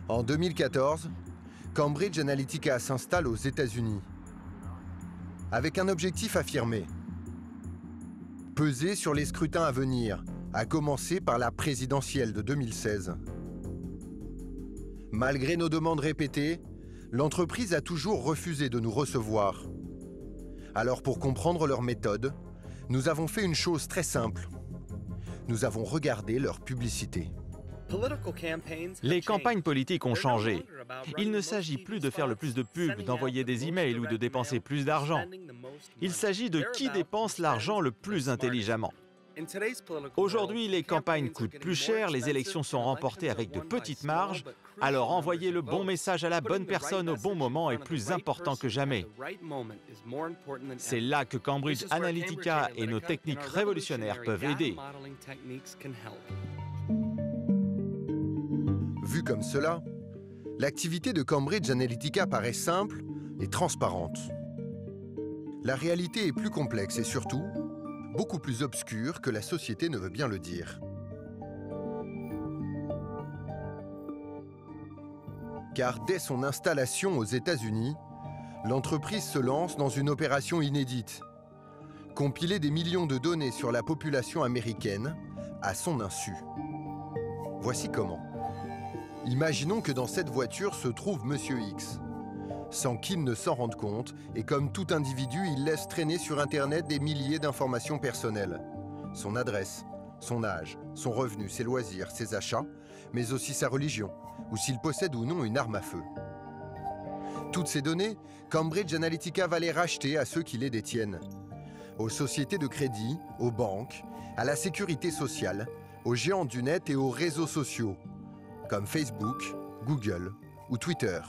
En 2014, Cambridge Analytica s'installe aux États-Unis avec un objectif affirmé: peser sur les scrutins à venir, à commencer par la présidentielle de 2016. Malgré nos demandes répétées, l'entreprise a toujours refusé de nous recevoir. Alors pour comprendre leur méthode, nous avons fait une chose très simple. Nous avons regardé leur publicité. Les campagnes politiques ont changé. Il ne s'agit plus de faire le plus de pubs, d'envoyer des emails ou de dépenser plus d'argent. Il s'agit de qui dépense l'argent le plus intelligemment. Aujourd'hui, les campagnes coûtent plus cher, les élections sont remportées avec de petites marges, alors envoyer le bon message à la bonne personne au bon moment est plus important que jamais. C'est là que Cambridge Analytica et nos techniques révolutionnaires peuvent aider. Vu comme cela, l'activité de Cambridge Analytica paraît simple et transparente. La réalité est plus complexe et surtout, beaucoup plus obscure que la société ne veut bien le dire. Car dès son installation aux États-Unis, l'entreprise se lance dans une opération inédite. Compiler des millions de données sur la population américaine à son insu. Voici comment. Imaginons que dans cette voiture se trouve Monsieur X. Sans qu'il ne s'en rende compte, et comme tout individu, il laisse traîner sur Internet des milliers d'informations personnelles. Son adresse, son âge, son revenu, ses loisirs, ses achats, mais aussi sa religion, ou s'il possède ou non une arme à feu. Toutes ces données, Cambridge Analytica va les racheter à ceux qui les détiennent. Aux sociétés de crédit, aux banques, à la sécurité sociale, aux géants du net et aux réseaux sociaux, comme Facebook, Google ou Twitter.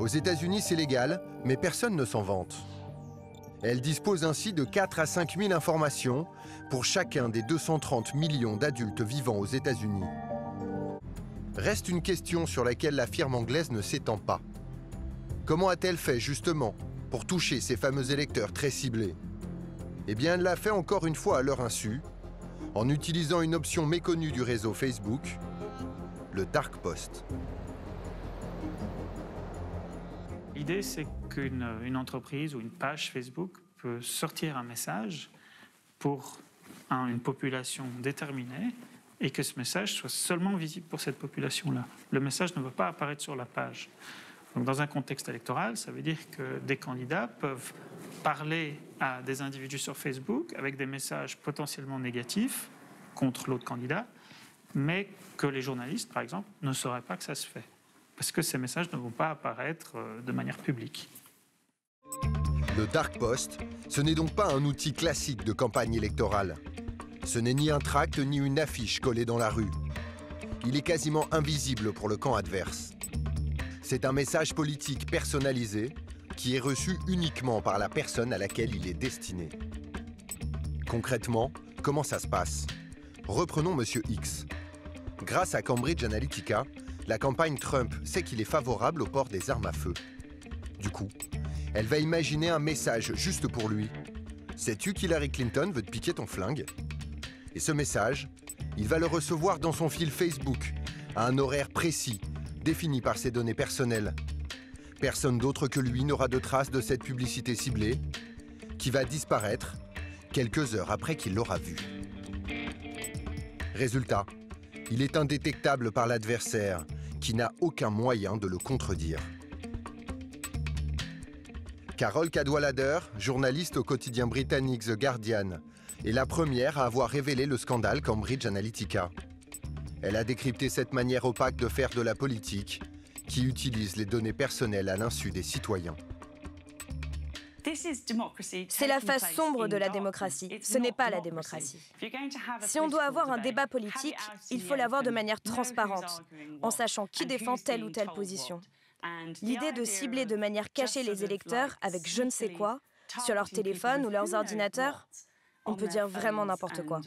Aux États-Unis, c'est légal, mais personne ne s'en vante. Elle dispose ainsi de 4 à 5 000 informations pour chacun des 230 millions d'adultes vivant aux États-Unis. Reste une question sur laquelle la firme anglaise ne s'étend pas. Comment a-t-elle fait justement pour toucher ces fameux électeurs très ciblés? Eh bien, elle l'a fait encore une fois à leur insu, en utilisant une option méconnue du réseau Facebook, le dark post. L'idée, c'est qu'une entreprise ou une page Facebook peut sortir un message pour une population déterminée et que ce message soit seulement visible pour cette population-là. Le message ne va pas apparaître sur la page. Donc, dans un contexte électoral, ça veut dire que des candidats peuvent parler à des individus sur Facebook avec des messages potentiellement négatifs contre l'autre candidat, mais que les journalistes, par exemple, ne sauraient pas que ça se fait, parce que ces messages ne vont pas apparaître de manière publique. Le dark post, ce n'est donc pas un outil classique de campagne électorale. Ce n'est ni un tract ni une affiche collée dans la rue. Il est quasiment invisible pour le camp adverse. C'est un message politique personnalisé qui est reçu uniquement par la personne à laquelle il est destiné. Concrètement, comment ça se passe? Reprenons Monsieur X. Grâce à Cambridge Analytica, la campagne Trump sait qu'il est favorable au port des armes à feu. Du coup, elle va imaginer un message juste pour lui. Sais-tu qu'Hillary Clinton veut te piquer ton flingue? Et ce message, il va le recevoir dans son fil Facebook, à un horaire précis, défini par ses données personnelles. Personne d'autre que lui n'aura de traces de cette publicité ciblée, qui va disparaître quelques heures après qu'il l'aura vue. Résultat, il est indétectable par l'adversaire, qui n'a aucun moyen de le contredire. Carol Cadwalader, journaliste au quotidien britannique The Guardian, est la première à avoir révélé le scandale Cambridge Analytica. Elle a décrypté cette manière opaque de faire de la politique, qui utilise les données personnelles à l'insu des citoyens. C'est la face sombre de la démocratie. Ce n'est pas la démocratie. Si on doit avoir un débat politique, il faut l'avoir de manière transparente, en sachant qui défend telle ou telle position. L'idée de cibler de manière cachée les électeurs avec je ne sais quoi, sur leur téléphone ou leurs ordinateurs, on peut dire vraiment n'importe quoi.